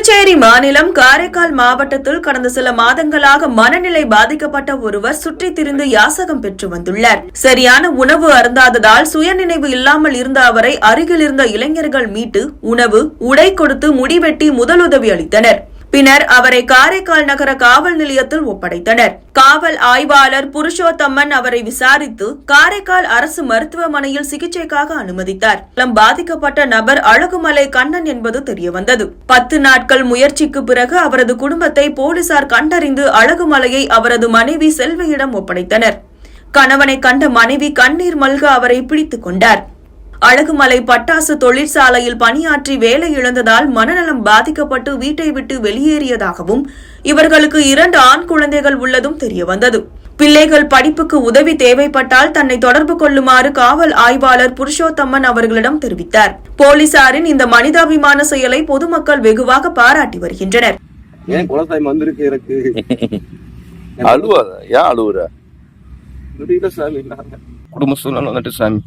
புதுச்சேரி மாநிலம் காரைக்கால் மாவட்டத்தில் கடந்த சில மாதங்களாக மனநிலை பாதிக்கப்பட்ட ஒருவர் சுற்றித் திரிந்து யாசகம் பெற்று வந்துள்ளார். சரியான உணவு அருந்தாததால் சுயநினைவு இல்லாமல் இருந்த அவரை அருகில் இருந்த இளைஞர்கள் மீட்டு உணவு, உடை கொடுத்து முடிவெட்டி முதலுதவி அளித்தனர். பின்னர் அவரை காரைக்கால் நகர காவல் நிலையத்தில் ஒப்படைத்தனர். காவல் ஆய்வாளர் புருஷோத்தம்மன் அவரை விசாரித்து காரைக்கால் அரசு மருத்துவமனையில் சிகிச்சைக்காக அனுமதித்தார். பாதிக்கப்பட்ட நபர் அழகுமலை கண்ணன் என்பது தெரியவந்தது. 10 நாட்கள் முயற்சிக்கு பிறகு அவரது குடும்பத்தை போலீசார் கண்டறிந்து அழகுமலையை அவரது மனைவி செல்வியிடம் ஒப்படைத்தனர். கணவனை கண்ட மனைவி கண்ணீர் மல்க அவரை பிடித்துக் கொண்டார். அழகுமலை பட்டாசு தொழிற்சாலையில் பணியாற்றி வேலை இழந்ததால் மனநலம் பாதிக்கப்பட்டு வீட்டை விட்டு வெளியேறியதாகவும் இவர்களுக்கு 2 ஆண் குழந்தைகள் உள்ளதும் தெரியவந்தது. பிள்ளைகள் படிப்புக்கு உதவி தேவைப்பட்டால் தன்னை தொடர்பு கொள்ளுமாறு காவல் ஆய்வாளர் புருஷோத்தம்மன் அவர்களிடம் தெரிவித்தார். போலீசாரின் இந்த மனிதாபிமான செயலை பொதுமக்கள் வெகுவாக பாராட்டி வருகின்றனர். குடும்ப சூழ்நிலை வந்துட்டு சாமி.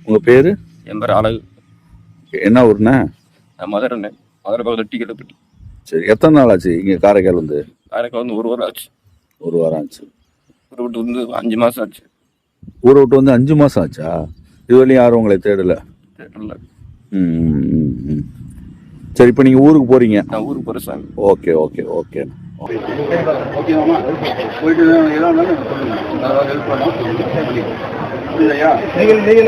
உங்க பேரு? என் பேர் அழகு. என்ன ஊர்னா? மதுரை பக்கத்தில் டிக்கெட். சரி, எத்தனை நாள் ஆச்சு இங்க காரைக்கால் வந்து? காரைக்கால் வந்து 1 வாரம் ஆச்சு. 1 வாரம் ஆச்சு. ஊரை விட்டு வந்து 5 மாசம் ஆச்சு. ஊரை விட்டு வந்து 5 மாசம் ஆச்சா? இதுவரையும் யாரும் உங்களை தேடல? சரி, இப்ப நீங்க ஊருக்கு போறீங்க? நான் ஊருக்கு போறேன் சாமி. Okay okay okay. நீங்க